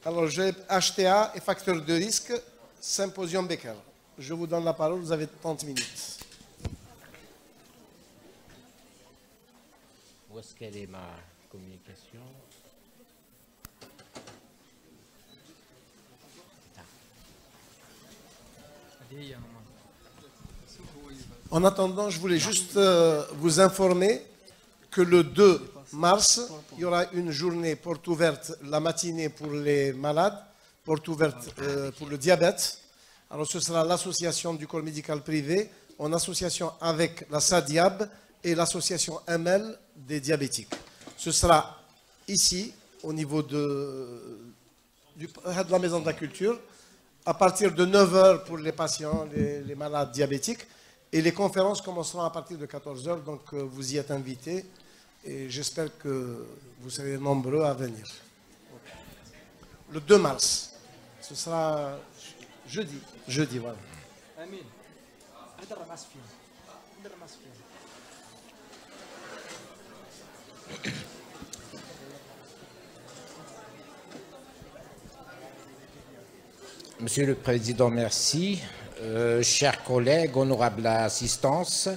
Alors, j'ai HTA et facteur de risque, Symposium Becker. Je vous donne la parole, vous avez 30 minutes. Où est-ce qu'elle est ma communication? En attendant, je voulais juste vous informer que le 2 mars, il y aura une journée porte ouverte la matinée pour les malades, porte ouverte pour le diabète. Alors ce sera l'association du corps médical privé en association avec la SADIAB et l'association ML des diabétiques. Ce sera ici, au niveau de la Maison de la Culture, à partir de 9 h pour les patients, les malades diabétiques. Et les conférences commenceront à partir de 14 h, donc vous y êtes invités. Et j'espère que vous serez nombreux à venir. Le 2 mars, ce sera jeudi. Jeudi, voilà. Monsieur le Président, merci. Chers collègues, honorable assistance,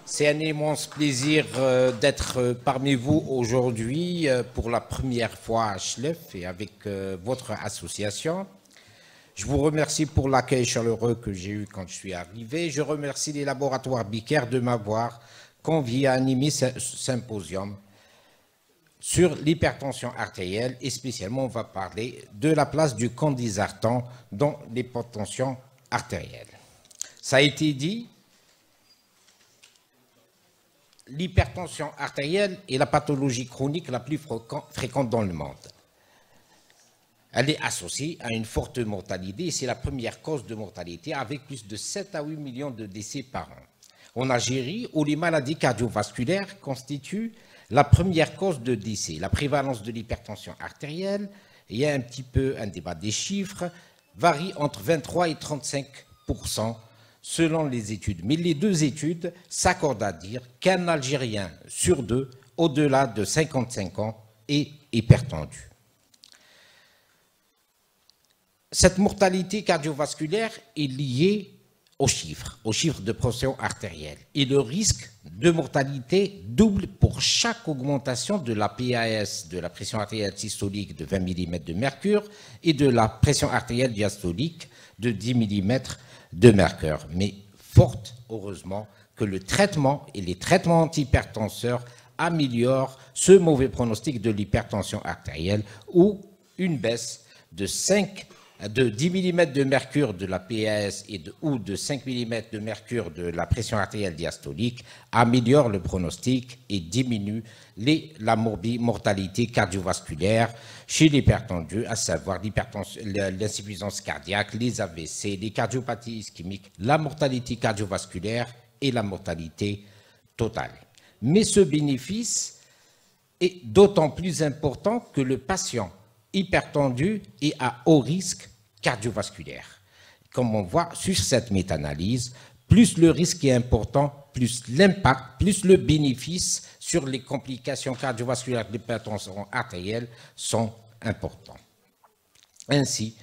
c'est un immense plaisir d'être parmi vous aujourd'hui pour la première fois à Schleff et avec votre association. Je vous remercie pour l'accueil chaleureux que j'ai eu quand je suis arrivé. Je remercie les laboratoires Becker de m'avoir convié à animer ce symposium sur l'hypertension artérielle et spécialement on va parler de la place du candisartan dans l'hypertension artérielle. Ça a été dit, l'hypertension artérielle est la pathologie chronique la plus fréquente dans le monde. Elle est associée à une forte mortalité et c'est la première cause de mortalité avec plus de 7 à 8 millions de décès par an. En Algérie, où les maladies cardiovasculaires constituent la première cause de décès, la prévalence de l'hypertension artérielle, il y a un petit peu un débat des chiffres, varie entre 23 et 35% selon les études. Mais les deux études s'accordent à dire qu'un Algérien sur deux, au-delà de 55 ans, est hypertendu. Cette mortalité cardiovasculaire est liée aux chiffres de pression artérielle. Et le risque de mortalité double pour chaque augmentation de la PAS, de la pression artérielle systolique de 20 mm de mercure et de la pression artérielle diastolique de 10 mm de mercure. Mais fort heureusement que le traitement et les traitements antihypertenseurs améliorent ce mauvais pronostic de l'hypertension artérielle où une baisse de 10 mm de mercure de la PAS ou de 5 mm de mercure de la pression artérielle diastolique améliore le pronostic et diminue la mortalité cardiovasculaire chez l'hypertendu, à savoir l'insuffisance cardiaque, les AVC, les cardiopathies ischémiques, la mortalité cardiovasculaire et la mortalité totale. Mais ce bénéfice est d'autant plus important que le patient hypertendu est à haut risque cardiovasculaire. Comme on voit sur cette méta-analyse, plus le risque est important, plus l'impact, plus le bénéfice sur les complications cardiovasculaires de l'hypertension artérielle sont importants. Ainsi,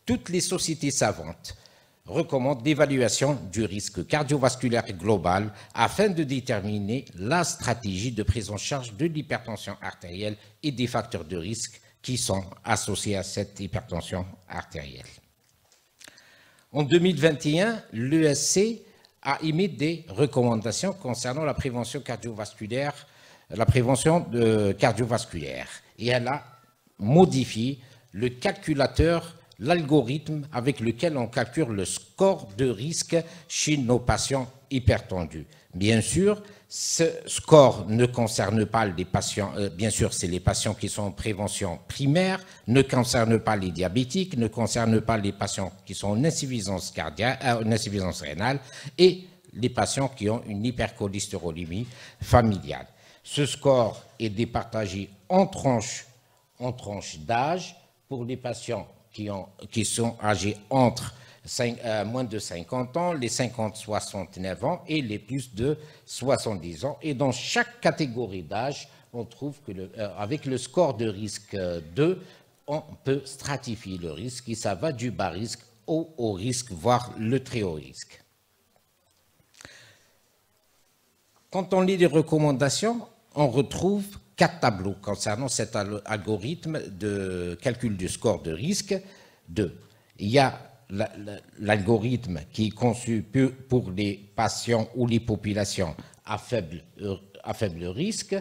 toutes les sociétés savantes recommandent l'évaluation du risque cardiovasculaire global afin de déterminer la stratégie de prise en charge de l'hypertension artérielle et des facteurs de risque qui sont associés à cette hypertension artérielle. En 2021, l'ESC a émis des recommandations concernant la prévention cardiovasculaire, et elle a modifié le calculateur, l'algorithme avec lequel on calcule le score de risque chez nos patients hypertendus. Bien sûr, ce score ne concerne pas les patients, bien sûr, c'est les patients qui sont en prévention primaire, ne concerne pas les diabétiques, ne concerne pas les patients qui sont en insuffisance cardiaque, en insuffisance rénale et les patients qui ont une hypercholestérolémie familiale. Ce score est départagé en tranches d'âge pour les patients qui sont âgés entre moins de 50 ans, les 50-69 ans et les plus de 70 ans. Et dans chaque catégorie d'âge, on trouve que avec le score de risque 2, on peut stratifier le risque et ça va du bas risque au haut risque, voire le très haut risque. Quand on lit les recommandations, on retrouve 4 tableaux concernant cet algorithme de calcul du score de risque. Il y a l'algorithme qui est conçu pour les patients ou les populations à faible risque.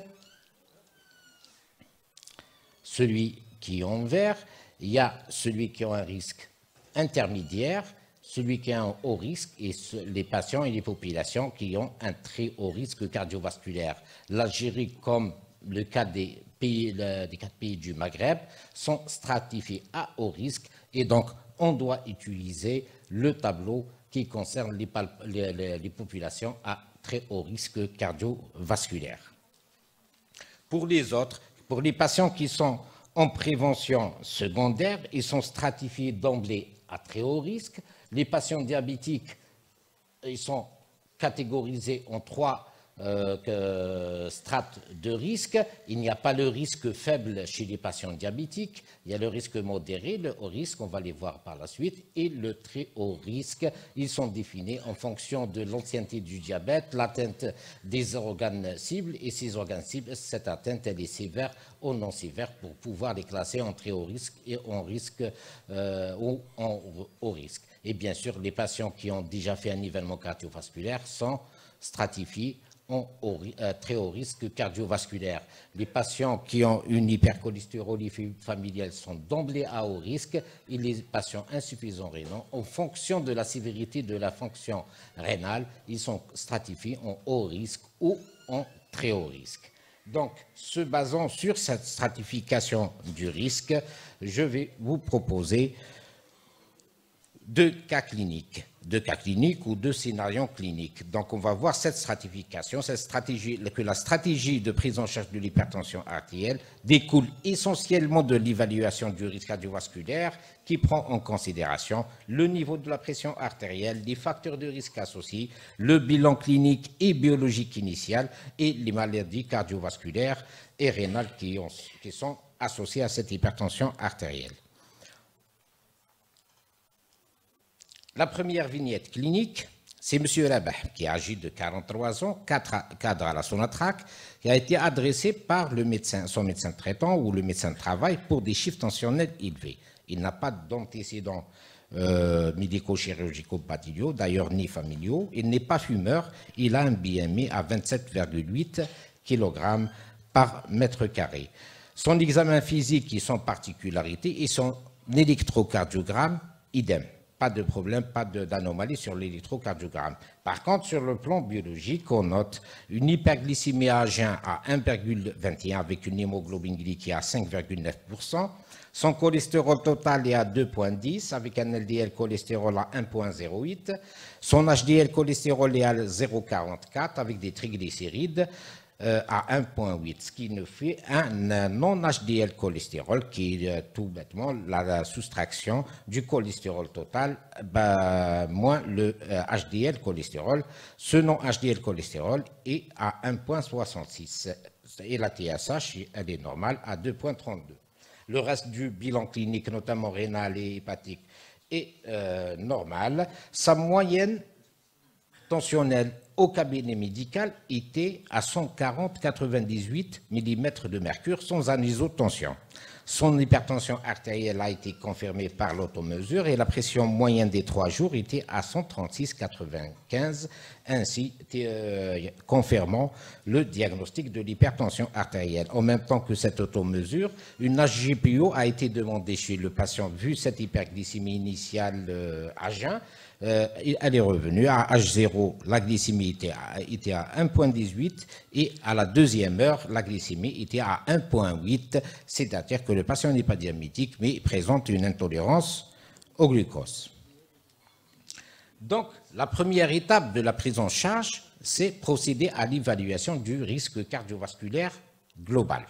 Celui qui est en vert, il y a celui qui a un risque intermédiaire, celui qui a un haut risque et les patients et les populations qui ont un très haut risque cardiovasculaire. L'Algérie, comme le cas des 4 pays du Maghreb, sont stratifiés à haut risque et donc on doit utiliser le tableau qui concerne les populations à très haut risque cardiovasculaire. Pour les autres, pour les patients qui sont en prévention secondaire, ils sont stratifiés d'emblée à très haut risque. Les patients diabétiques, ils sont catégorisés en 3 strates de risque. Il n'y a pas le risque faible chez les patients diabétiques. Il y a le risque modéré, le haut risque, on va les voir par la suite, et le très haut risque. Ils sont définis en fonction de l'ancienneté du diabète, l'atteinte des organes cibles, et ces organes cibles, cette atteinte, elle est sévère ou non sévère pour pouvoir les classer en très haut risque et en risque ou en haut risque. Et bien sûr, les patients qui ont déjà fait un nivellement cardiovasculaire sont stratifiés en très haut risque cardiovasculaire. Les patients qui ont une hypercholestérolie familiale sont d'emblée à haut risque et les patients insuffisants rénaux, en fonction de la sévérité de la fonction rénale, ils sont stratifiés en haut risque ou en très haut risque. Donc, se basant sur cette stratification du risque, je vais vous proposer 2 cas cliniques ou 2 scénarios cliniques. Donc, on va voir cette stratification, que la stratégie de prise en charge de l'hypertension artérielle découle essentiellement de l'évaluation du risque cardiovasculaire qui prend en considération le niveau de la pression artérielle, les facteurs de risque associés, le bilan clinique et biologique initial et les maladies cardiovasculaires et rénales qui sont associées à cette hypertension artérielle. La première vignette clinique, c'est M. Rabah, qui est âgé de 43 ans, cadre à la Sonatrach, qui a été adressé par son médecin traitant ou le médecin de travail pour des chiffres tensionnels élevés. Il n'a pas d'antécédents médico-chirurgicaux patiliaux, d'ailleurs ni familiaux. Il n'est pas fumeur. Il a un BMI à 27,8 kg par mètre carré. Son examen physique et son particularité et son électrocardiogramme, idem. Pas de problème, pas d'anomalie sur l'électrocardiogramme. Par contre, sur le plan biologique, on note une hyperglycémie à jeun à 1,21 avec une hémoglobine glyquée à 5,9%. Son cholestérol total est à 2,10 avec un LDL cholestérol à 1,08. Son HDL cholestérol est à 0,44 avec des triglycérides à 1,8, ce qui nous fait un non-HDL cholestérol qui est tout bêtement la soustraction du cholestérol total moins le HDL cholestérol. Ce non-HDL cholestérol est à 1,66 et la TSH, elle est normale à 2,32. Le reste du bilan clinique, notamment rénal et hépatique, est normal. Sa moyenne tensionnelle au cabinet médical était à 140,98 mm de mercure sans anisotension. Son hypertension artérielle a été confirmée par l'automesure et la pression moyenne des 3 jours était à 136,95, ainsi confirmant le diagnostic de l'hypertension artérielle. En même temps que cette automesure, une HGPO a été demandée chez le patient vu cette hyperglycémie initiale à jeun. Elle est revenue à H0, la glycémie était à 1,18 et à la deuxième heure, la glycémie était à 1,8, c'est-à-dire que le patient n'est pas diabétique mais présente une intolérance au glucose. Donc, la première étape de la prise en charge, c'est procéder à l'évaluation du risque cardiovasculaire global.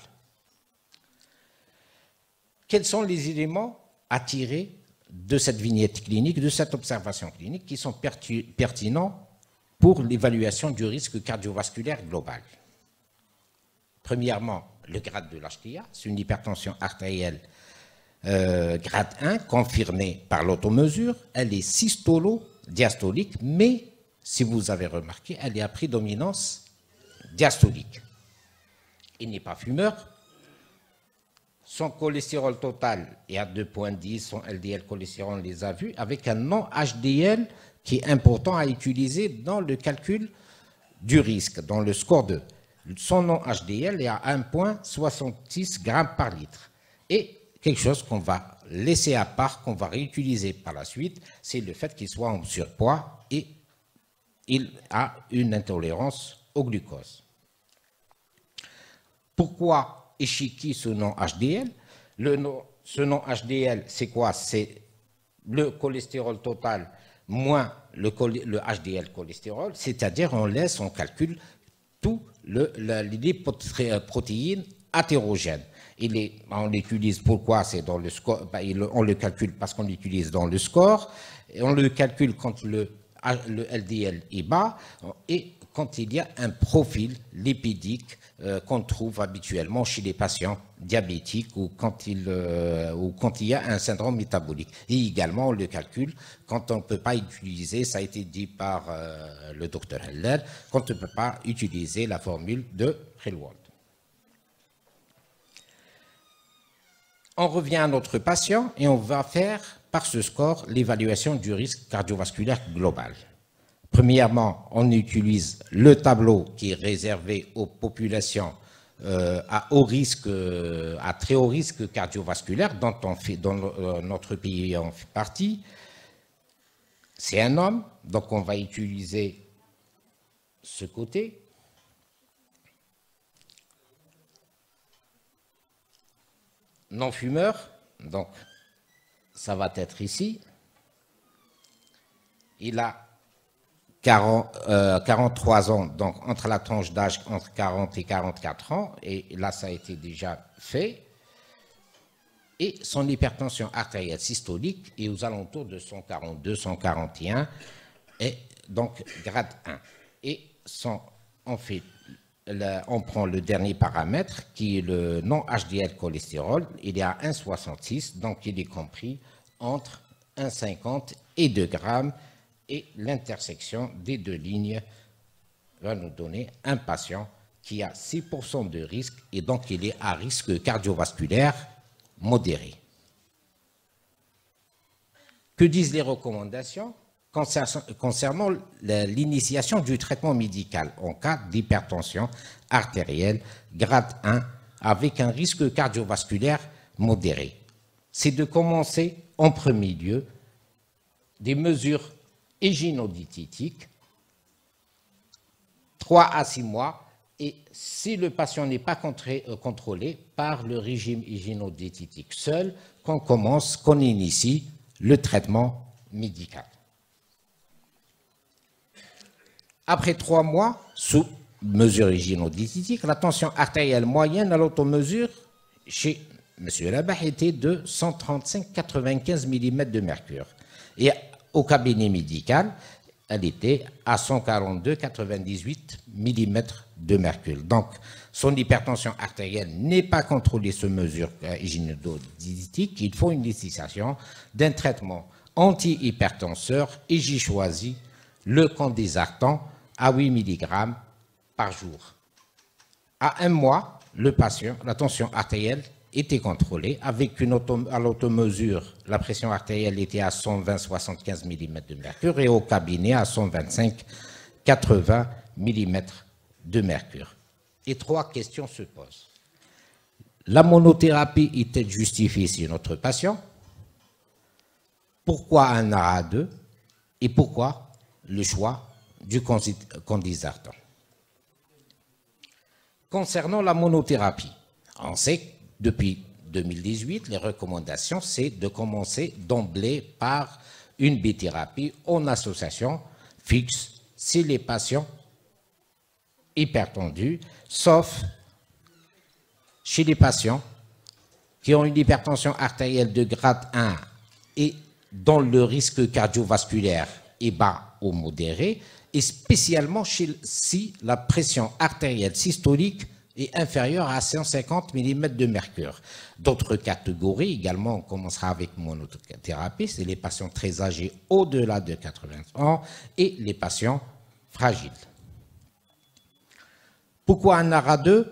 Quels sont les éléments à tirer de cette vignette clinique, de cette observation clinique, qui sont pertinents pour l'évaluation du risque cardiovasculaire global? Premièrement, le grade de l'HTA, c'est une hypertension artérielle grade 1 confirmée par l'automesure, elle est systolo-diastolique, mais si vous avez remarqué, elle est à prédominance diastolique. Il n'est pas fumeur. Son cholestérol total est à 2,10, son LDL cholestérol, on les a vus, avec un non-HDL qui est important à utiliser dans le calcul du risque, dans le score 2. Son non-HDL est à 1,66 g par litre. Et quelque chose qu'on va laisser à part, qu'on va réutiliser par la suite, c'est le fait qu'il soit en surpoids et il a une intolérance au glucose. Pourquoi échiquier ce non-HDL? Ce non-HDL, c'est quoi? C'est le cholestérol total moins le HDL cholestérol, c'est-à-dire on calcule tout les protéines athérogènes. On l'utilise pourquoi? C'est dans le score. On le calcule parce qu'on l'utilise dans le score. Et on le calcule quand le LDL est bas et quand il y a un profil lipidique qu'on trouve habituellement chez les patients diabétiques ou quand il y a un syndrome métabolique. Et également, on le calcule quand on ne peut pas utiliser, ça a été dit par le docteur Heller, quand on ne peut pas utiliser la formule de Rellwald. On revient à notre patient et on va faire par ce score l'évaluation du risque cardiovasculaire global. Premièrement, on utilise le tableau qui est réservé aux populations à très haut risque cardiovasculaire, dont notre pays en fait partie. C'est un homme, donc on va utiliser ce côté. Non-fumeur, donc ça va être ici. Il a 43 ans, donc entre la tranche d'âge entre 40 et 44 ans, et là ça a été déjà fait. Et son hypertension artérielle systolique est aux alentours de 142, 141, et donc grade 1. Et on prend le dernier paramètre qui est le non-HDL cholestérol, il est à 1,66, donc il est compris entre 1,50 et 2 grammes. Et l'intersection des deux lignes va nous donner un patient qui a 6% de risque et donc il est à risque cardiovasculaire modéré. Que disent les recommandations concernant l'initiation du traitement médical en cas d'hypertension artérielle grade 1 avec un risque cardiovasculaire modéré? C'est de commencer en premier lieu des mesures hygiénodiététique, 3 à 6 mois, et si le patient n'est pas contrôlé par le régime hygiénodiététique seul, qu'on initie le traitement médical. Après 3 mois, sous mesure hygiénodiététique, la tension artérielle moyenne à l'automesure chez M. Labach était de 135,95 mm de mercure. Et au cabinet médical, elle était à 142,98 mm de mercure. Donc, son hypertension artérielle n'est pas contrôlée sous mesure hygiénodiététique. Il faut une initiation d'un traitement anti-hypertenseur et j'ai choisi le candesartan à 8 mg par jour. À 1 mois, le patient, la tension artérielle était contrôlée avec à l'automesure, la pression artérielle était à 120,75 mm de mercure et au cabinet à 125,80 mm de mercure. Et 3 questions se posent. La monothérapie est-elle justifiée chez notre patient? Pourquoi un ARA2? Et pourquoi le choix du candesartan? Concernant la monothérapie, on sait que depuis 2018, les recommandations, c'est de commencer d'emblée par une bithérapie en association fixe chez les patients hypertendus, sauf chez les patients qui ont une hypertension artérielle de grade 1 et dont le risque cardiovasculaire est bas ou modéré, et spécialement si la pression artérielle systolique est inférieur à 150 mm de mercure. D'autres catégories, également, on commencera avec monothérapie, c'est les patients très âgés au-delà de 80 ans et les patients fragiles. Pourquoi un ARA2?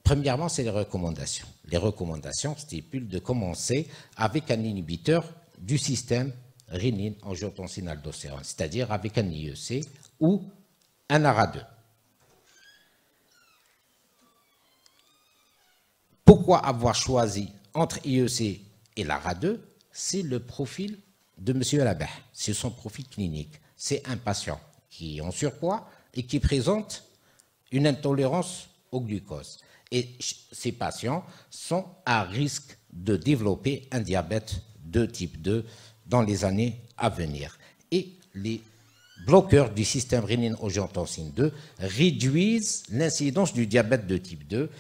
Premièrement, c'est les recommandations. Les recommandations stipulent de commencer avec un inhibiteur du système rénine-angiotensine-aldostérone, c'est-à-dire avec un IEC ou un ARA2. Pourquoi avoir choisi entre IEC et l'ARA2? C'est le profil de M. Alabah, c'est son profil clinique. C'est un patient qui est en surpoids et qui présente une intolérance au glucose. Et ces patients sont à risque de développer un diabète de type 2 dans les années à venir. Et les bloqueurs du système rénine-angiotensine 2 réduisent l'incidence du diabète de type 2,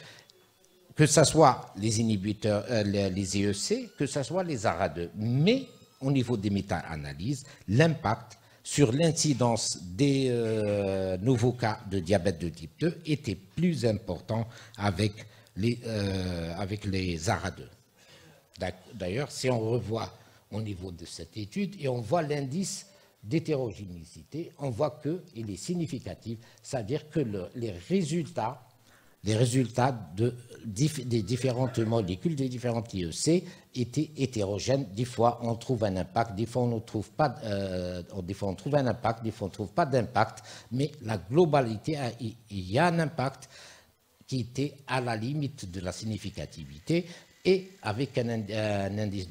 que ce soit les inhibiteurs, les IEC, que ce soit les ARA2. Mais au niveau des méta-analyses, l'impact sur l'incidence des nouveaux cas de diabète de type 2 était plus important avec les ARA2. D'ailleurs, si on revoit au niveau de cette étude et on voit l'indice d'hétérogénéité, on voit qu'il est significatif, c'est-à-dire que les résultats des différentes molécules, des différentes IEC étaient hétérogènes. Des fois, on trouve un impact, des fois, on ne trouve pas, des fois, on trouve un impact, des fois, on ne trouve pas d'impact, mais la globalité, il y a un impact qui était à la limite de la significativité et avec un indice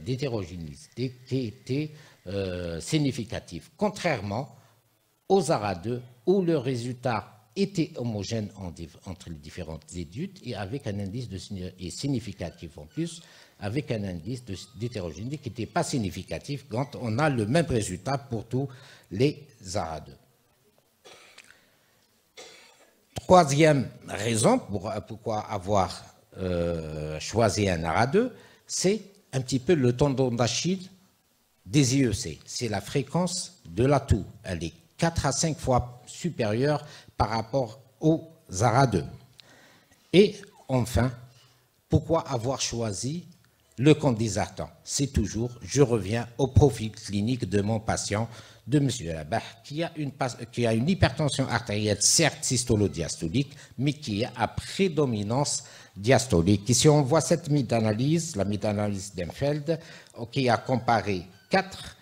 d'hétérogénéité qui était significatif, contrairement aux ARA2 où le résultat était homogène entre les différentes études et avec un indice significatif en plus, avec un indice d'hétérogénéité qui n'était pas significatif quand on a le même résultat pour tous les ARA2. Troisième raison pourquoi avoir choisi un ARA2, c'est un petit peu le tendon d'Achille des IEC. C'est la fréquence de l'atout. Elle est 4 à 5 fois supérieure par rapport aux ARA2. Et enfin, pourquoi avoir choisi le candesartan? C'est toujours, je reviens au profil clinique de mon patient, de M. Alabah, qui a une hypertension artérielle, certes systolo-diastolique, mais qui est à prédominance diastolique. Et si on voit cette méta-analyse, la méta-analyse d'Enfeld, qui a comparé 4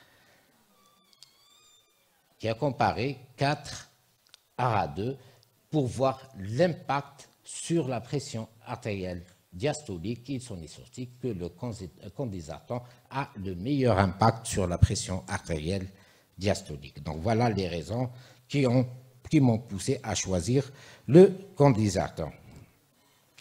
ARA2 pour voir l'impact sur la pression artérielle diastolique, il s'en est sorti que le candesartan a le meilleur impact sur la pression artérielle diastolique. Donc voilà les raisons qui m'ont poussé à choisir le candesartan.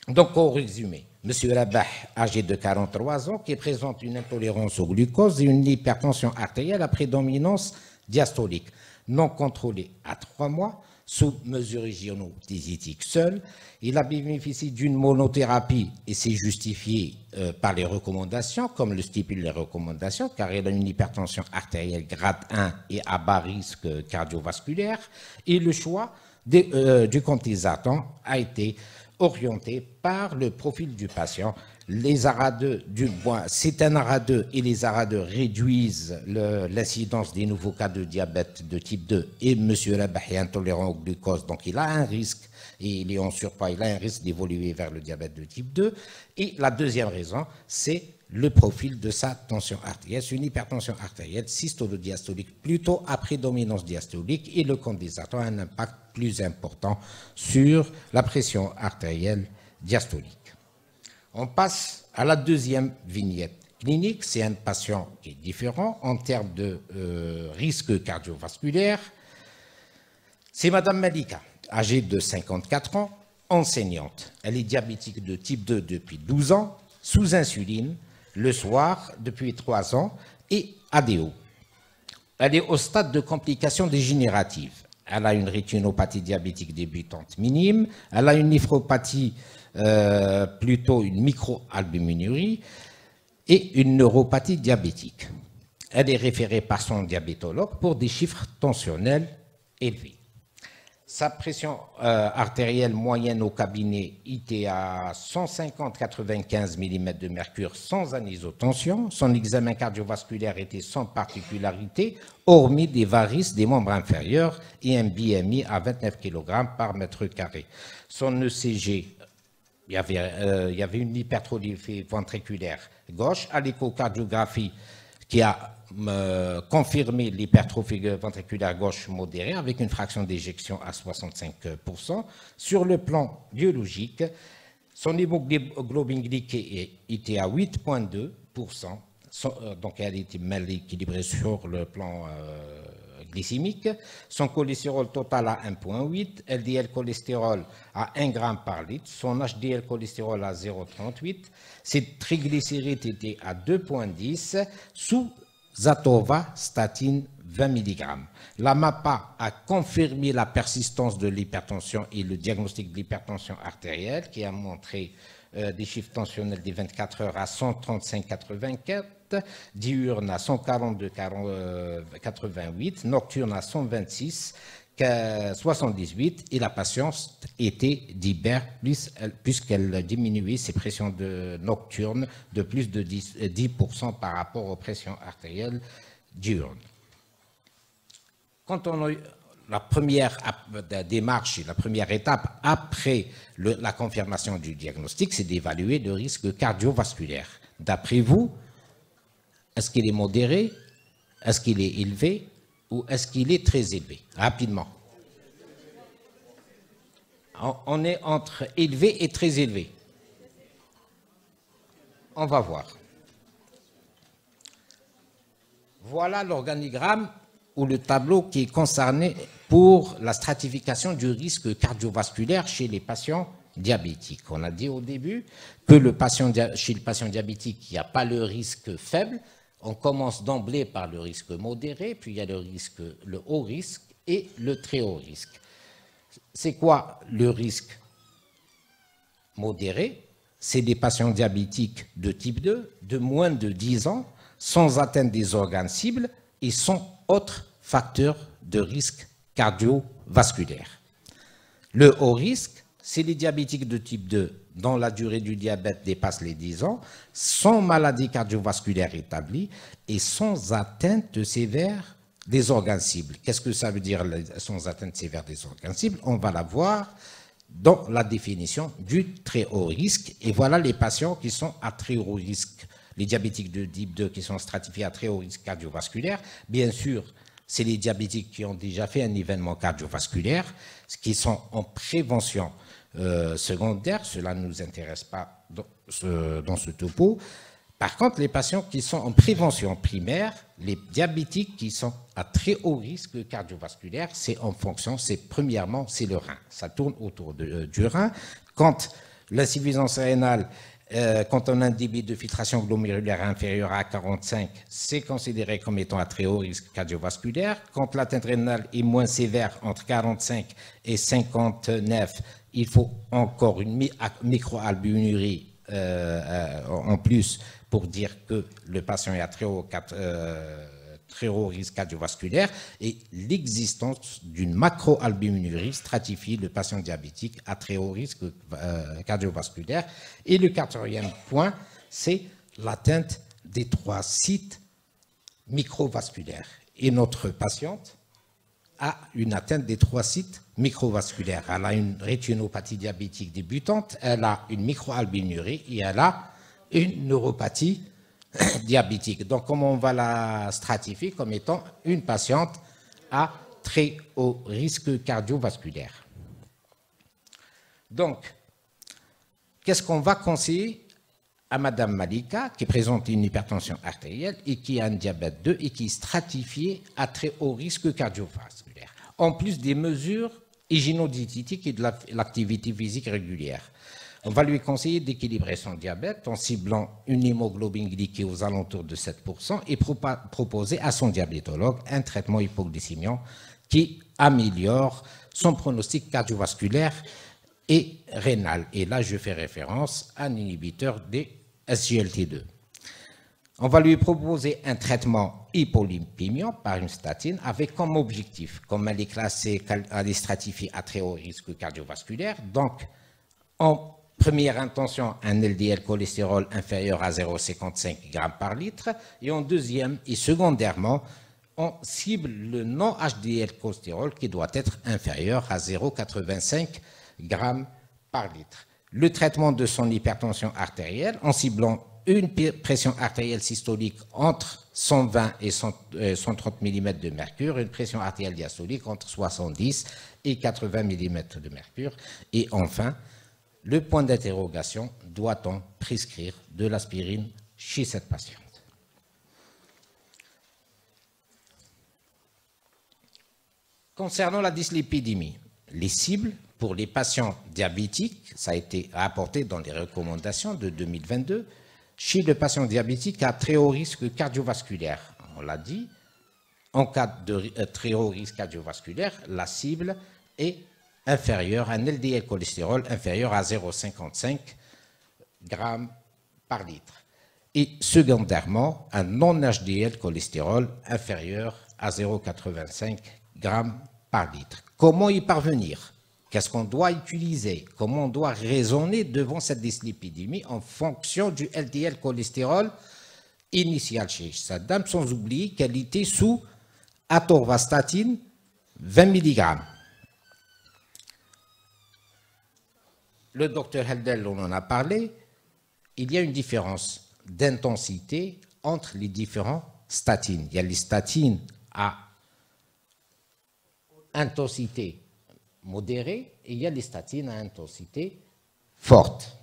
Donc au résumé, M. Alabah, âgé de 43 ans, qui présente une intolérance au glucose et une hypertension artérielle à prédominance diastolique, non contrôlée à 3 mois, sous mesure hygiéno-diététique seule. Il a bénéficié d'une monothérapie et c'est justifié par les recommandations, comme le stipulent les recommandations, car il a une hypertension artérielle grade 1 et à bas risque cardiovasculaire. Et le choix du candesartan a été orienté par le profil du patient. Les ARA2, c'est un ARA2 et les ARA2 réduisent l'incidence des nouveaux cas de diabète de type 2 et M. Alabah est intolérant au glucose, donc il a un risque, et il est en surpoids, il a un risque d'évoluer vers le diabète de type 2. Et la deuxième raison, c'est le profil de sa tension artérielle. C'est une hypertension artérielle systolo-diastolique, plutôt à prédominance diastolique, et le candesartan a un impact plus important sur la pression artérielle diastolique. On passe à la deuxième vignette clinique. C'est un patient qui est différent en termes de risque cardiovasculaire. C'est Madame Malika, âgée de 54 ans, enseignante. Elle est diabétique de type 2 depuis 12 ans, sous insuline, le soir depuis 3 ans et ADO. Elle est au stade de complications dégénératives. Elle a une rétinopathie diabétique débutante minime, elle a une néphropathie, plutôt une microalbuminurie et une neuropathie diabétique. Elle est référée par son diabétologue pour des chiffres tensionnels élevés. Sa pression artérielle moyenne au cabinet était à 150-95 mm de mercure sans anisotension. Son examen cardiovasculaire était sans particularité, hormis des varices des membres inférieurs et un BMI à 29 kg par mètre carré. Son ECG, il y avait une hypertrophie ventriculaire gauche, à l'échocardiographie qui a confirmé l'hypertrophie ventriculaire gauche modérée avec une fraction d'éjection à 65%. Sur le plan biologique, son hémoglobine glyquée était à 8,2%, donc elle était mal équilibrée sur le plan glycémique. Son cholestérol total à 1,8, LDL cholestérol à 1 g par litre, son HDL cholestérol à 0,38, ses triglycérides étaient à 2,10 sous atorvastatine 20 mg. La MAPA a confirmé la persistance de l'hypertension et le diagnostic de l'hypertension artérielle qui a montré des chiffres tensionnels des 24 heures à 135,84, diurne à 142,88, nocturne à 126,78 et la patiente était d'Ibert puisqu'elle diminuait ses pressions nocturnes de plus de 10% par rapport aux pressions artérielles diurnes. Quand on a eu la première démarche et la première étape après la confirmation du diagnostic, c'est d'évaluer le risque cardiovasculaire. D'après vous, est-ce qu'il est modéré, est-ce qu'il est élevé ou est-ce qu'il est très élevé? Rapidement. On est entre élevé et très élevé. On va voir. Voilà l'organigramme ou le tableau qui est concerné pour la stratification du risque cardiovasculaire chez les patients diabétiques. On a dit au début que chez le patient diabétique, il n'y a pas le risque faible. On commence d'emblée par le risque modéré, puis il y a le haut risque et le très haut risque. C'est quoi le risque modéré? C'est des patients diabétiques de type 2, de moins de 10 ans, sans atteinte des organes cibles et sans autres facteurs de risque cardiovasculaire. Le haut risque, c'est les diabétiques de type 2 dont la durée du diabète dépasse les 10 ans, sans maladie cardiovasculaire établie et sans atteinte sévère des organes cibles. Qu'est-ce que ça veut dire sans atteinte sévère des organes cibles? On va la voir dans la définition du très haut risque. Et voilà les patients qui sont à très haut risque. Les diabétiques de type 2 qui sont stratifiés à très haut risque cardiovasculaire. Bien sûr, c'est les diabétiques qui ont déjà fait un événement cardiovasculaire, qui sont en prévention secondaire. Cela ne nous intéresse pas dans ce topo. Par contre, les patients qui sont en prévention primaire, les diabétiques qui sont à très haut risque cardiovasculaire, c'est en fonction, premièrement, c'est le rein. Ça tourne autour du rein. Quand l'insuffisance rénale, quand on a un débit de filtration glomérulaire inférieur à 45, c'est considéré comme étant à très haut risque cardiovasculaire. Quand l'atteinte rénale est moins sévère, entre 45 et 59, il faut encore une microalbuminurie en plus pour dire que le patient est à très haut risque cardiovasculaire, et l'existence d'une macroalbuminurie stratifie le patient diabétique à très haut risque cardiovasculaire. Et le quatrième point, c'est l'atteinte des 3 sites microvasculaires. Et notre patiente a une atteinte des 3 sites microvasculaires. Elle a une rétinopathie diabétique débutante, elle a une microalbuminurie et elle a une neuropathie diabétique. Donc, comment on va la stratifier? Comme étant une patiente à très haut risque cardiovasculaire. Donc, qu'est-ce qu'on va conseiller à Madame Malika, qui présente une hypertension artérielle et qui a un diabète 2 et qui est stratifiée à très haut risque cardiovasculaire, en plus des mesures hygiéno-diététiques et de l'activité physique régulière? On va lui conseiller d'équilibrer son diabète en ciblant une hémoglobine glyquée aux alentours de 7% et proposer à son diabétologue un traitement hypoglycémiant qui améliore son pronostic cardiovasculaire et rénal. Et là, je fais référence à un inhibiteur des SGLT2. On va lui proposer un traitement hypolipémiant par une statine avec comme objectif, comme elle est classée, elle est stratifiée à très haut risque cardiovasculaire, donc en première intention, un LDL cholestérol inférieur à 0,55 g par litre, et en deuxième et secondairement, on cible le non-HDL cholestérol qui doit être inférieur à 0,85 g par litre. Le traitement de son hypertension artérielle en ciblant une pression artérielle systolique entre 120 et 130 mm de mercure, une pression artérielle diastolique entre 70 et 80 mm de mercure. Et enfin, le point d'interrogation, doit-on prescrire de l'aspirine chez cette patiente? Concernant la dyslipidémie, les cibles pour les patients diabétiques, ça a été rapporté dans les recommandations de 2022, chez le patient diabétique à très haut risque cardiovasculaire. On l'a dit, en cas de très haut risque cardiovasculaire, la cible est inférieure, un LDL cholestérol inférieur à 0,55 g par litre. Et secondairement, un non-HDL cholestérol inférieur à 0,85 g par litre. Comment y parvenir? Qu'est-ce qu'on doit utiliser? Comment on doit raisonner devant cette dyslipidémie en fonction du LDL cholestérol initial chez cette dame, sans oublier qu'elle était sous atorvastatine 20 mg. Le docteur Heldel, on en a parlé, il y a une différence d'intensité entre les différents statines. Il y a les statines à intensité modérée et il y a les statines à intensité forte.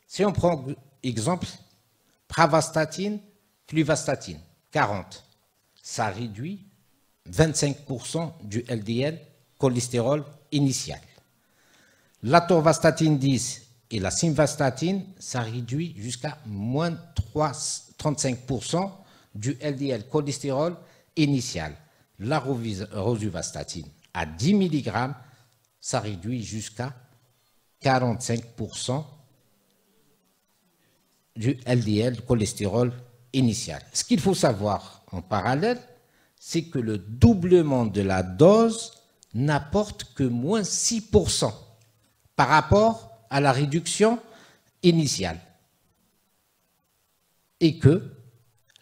Si on prend exemple, pravastatine, fluvastatine, 40, ça réduit 25% du LDL cholestérol initial. L'atorvastatine 10 et la simvastatine, ça réduit jusqu'à moins 35% du LDL cholestérol initial. La rosuvastatine à 10 mg, ça réduit jusqu'à 45% du LDL cholestérol initial. Ce qu'il faut savoir en parallèle, c'est que le doublement de la dose n'apporte que moins 6% par rapport à la réduction initiale. Et que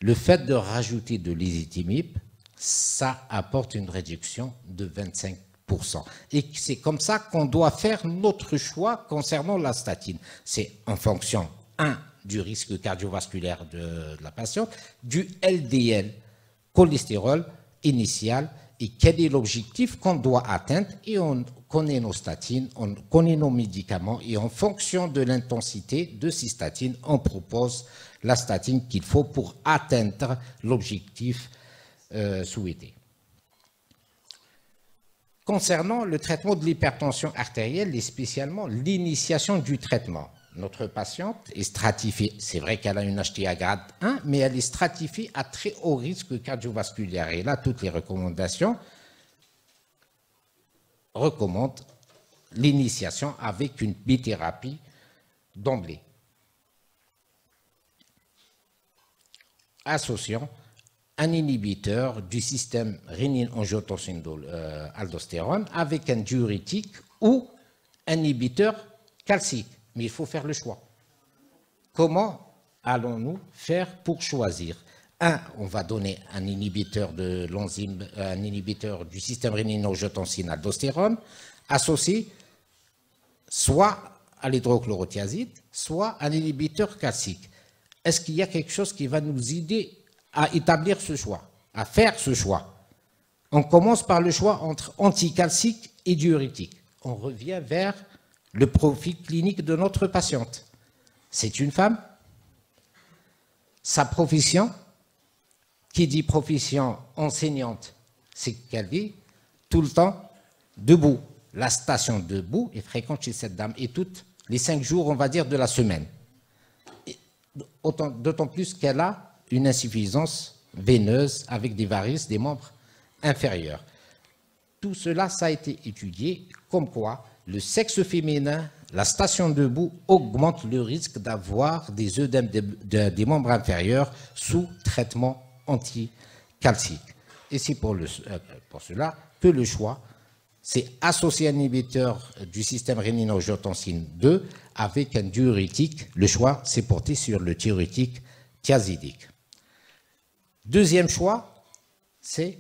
le fait de rajouter de l'ézetimibe, ça apporte une réduction de 25%. Et c'est comme ça qu'on doit faire notre choix concernant la statine. C'est en fonction, du risque cardiovasculaire de la patiente, du LDL, cholestérol initial, et quel est l'objectif qu'on doit atteindre. Et on connaît nos statines, on connaît nos médicaments, et en fonction de l'intensité de ces statines, on propose la statine qu'il faut pour atteindre l'objectif souhaité. Concernant le traitement de l'hypertension artérielle et spécialement l'initiation du traitement, notre patiente est stratifiée, c'est vrai qu'elle a une HTA grade 1, mais elle est stratifiée à très haut risque cardiovasculaire. Et là, toutes les recommandations recommandent l'initiation avec une bithérapie d'emblée, associant un inhibiteur du système rénine-angiotensine-aldostérone avec un diurétique ou un inhibiteur calcique. Mais il faut faire le choix. Comment allons-nous faire pour choisir? On va donner un inhibiteur de l'enzyme, un inhibiteur du système rénine-angiotensine-aldostérone associé soit à l'hydrochlorothiazide, soit à l'inhibiteur calcique. Est-ce qu'il y a quelque chose qui va nous aider à établir ce choix, à faire ce choix? On commence par le choix entre anticalcique et diurétique. On revient vers le profil clinique de notre patiente. C'est une femme. Sa profession, qui dit profession enseignante, c'est qu'elle est tout le temps debout. La station debout est fréquente chez cette dame et toutes les 5 jours, on va dire, de la semaine. D'autant plus qu'elle a une insuffisance veineuse avec des varices des membres inférieurs. tout cela, ça a été étudié, comme quoi le sexe féminin, la station debout, augmente le risque d'avoir des œdèmes des membres inférieurs sous traitement anticalcique. Et c'est pour cela que le choix, c'est associer un inhibiteur du système rénino-angiotensine 2 avec un diurétique. Le choix, c'est porté sur le diurétique thiazidique. Deuxième choix, c'est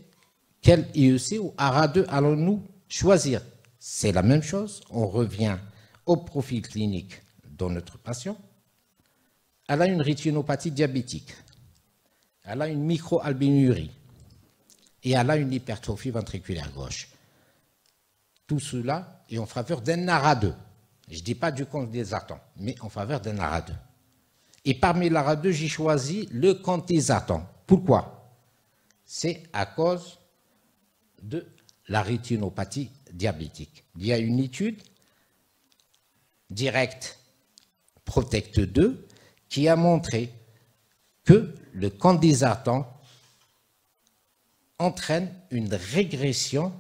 quel IEC ou ARA2 allons-nous choisir? C'est la même chose, on revient au profil clinique de notre patient. Elle a une rétinopathie diabétique, elle a une microalbinurie et elle a une hypertrophie ventriculaire gauche. Tout cela est en faveur d'un ARA2. Je ne dis pas du candésartan, mais en faveur d'un ARA2. Et parmi l'ARA2, j'ai choisi le candésartan. Pourquoi? C'est à cause de la rétinopathie diabétique. Il y a une étude directe Protect 2 qui a montré que le candésartan entraîne une régression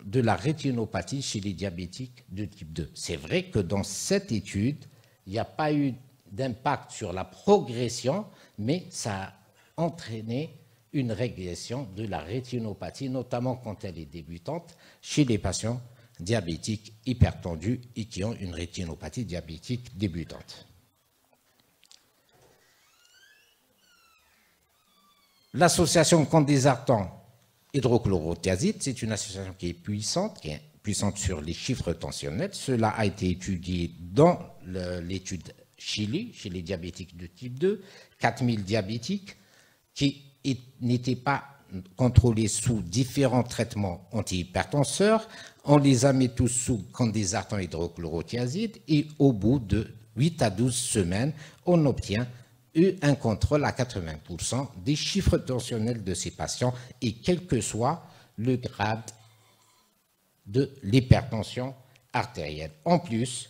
de la rétinopathie chez les diabétiques de type 2. C'est vrai que dans cette étude, il n'y a pas eu d'impact sur la progression, mais ça a entraîné une régression de la rétinopathie, notamment quand elle est débutante, chez les patients diabétiques hypertendus et qui ont une rétinopathie diabétique débutante. L'association candésartan hydrochlorothiazide, c'est une association qui est puissante sur les chiffres tensionnels. Cela a été étudié dans l'étude Chili, chez les diabétiques de type 2, 4000 diabétiques qui n'étaient pas contrôlés sous différents traitements antihypertenseurs. On les a mis tous sous candésartan hydrochlorothiazide et au bout de 8 à 12 semaines, on obtient un contrôle à 80% des chiffres tensionnels de ces patients et quel que soit le grade de l'hypertension artérielle. En plus,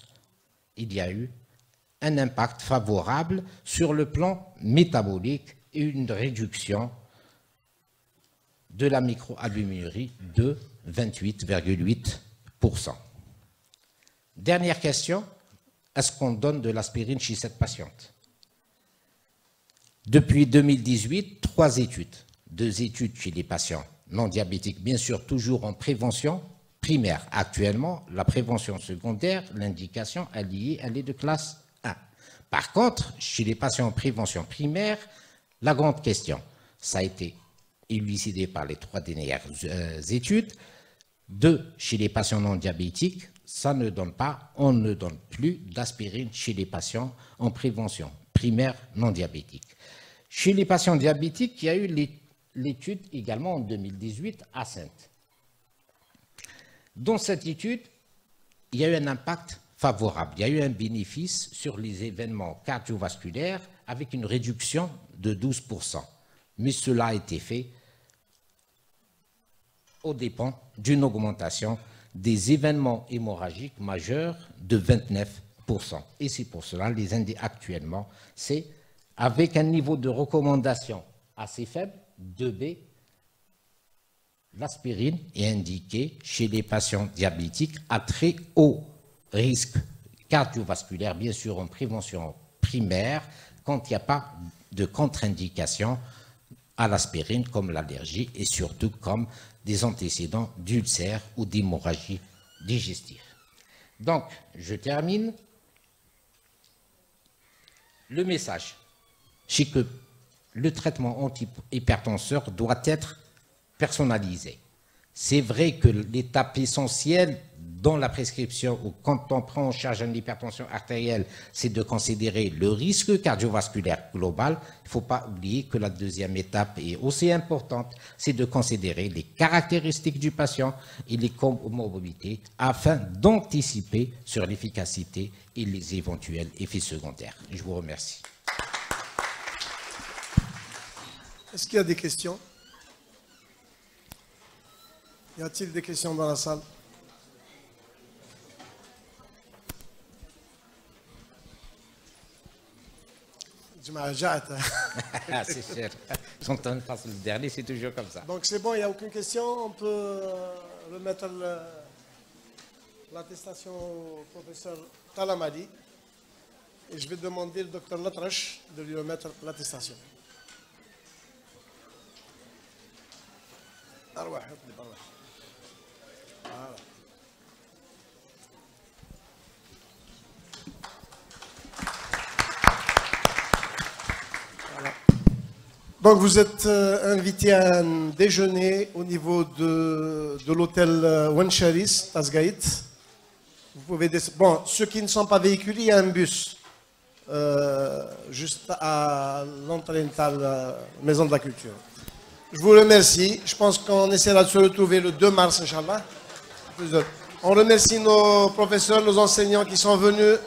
il y a eu un impact favorable sur le plan métabolique et une réduction de la microalbuminurie de 28,8%. Dernière question, est-ce qu'on donne de l'aspirine chez cette patiente? Depuis 2018, 3 études. 2 études chez les patients non diabétiques, bien sûr toujours en prévention primaire. Actuellement, la prévention secondaire, l'indication, elle est de classe 1. Par contre, chez les patients en prévention primaire, la grande question, ça a été élucidé par les 3 dernières études. 2, chez les patients non diabétiques, ça ne donne pas, on ne donne plus d'aspirine chez les patients en prévention primaire non diabétique. Chez les patients diabétiques, il y a eu l'étude également en 2018 à Sainte. Dans cette étude, il y a eu un impact favorable, il y a eu un bénéfice sur les événements cardiovasculaires avec une réduction de 12%. Mais cela a été fait aux dépens d'une augmentation des événements hémorragiques majeurs de 29%. Et c'est pour cela, les indices actuellement, c'est avec un niveau de recommandation assez faible, 2B, l'aspirine est indiquée chez les patients diabétiques à très haut risque cardiovasculaire, bien sûr en prévention primaire, quand il n'y a pas de contre-indication à l'aspirine comme l'allergie et surtout comme des antécédents d'ulcères ou d'hémorragie digestive. Donc, je termine. Le message, c'est que le traitement antihypertenseur doit être personnalisé. C'est vrai que l'étape essentielle dans la prescription ou quand on prend en charge une hypertension artérielle, c'est de considérer le risque cardiovasculaire global. Il ne faut pas oublier que la deuxième étape est aussi importante, c'est de considérer les caractéristiques du patient et les comorbidités afin d'anticiper sur l'efficacité et les éventuels effets secondaires. Je vous remercie. Est-ce qu'il y a des questions? Y a-t-il des questions dans la salle? C'est sûr. Quand on passe le dernier, c'est toujours comme ça. Donc c'est bon, il n'y a aucune question. On peut remettre l'attestation au professeur Talamadi. Et je vais demander au docteur Latrache de lui remettre l'attestation. Voilà. Donc vous êtes invité à un déjeuner au niveau de l'hôtel Wancharis, Tasgaït. Vous pouvez bon, ceux qui ne sont pas véhiculés, il y a un bus juste à l'entrée de la Maison de la Culture. Je vous remercie. Je pense qu'on essaiera de se retrouver le 2 mars, Inch'Allah. On remercie nos professeurs, nos enseignants qui sont venus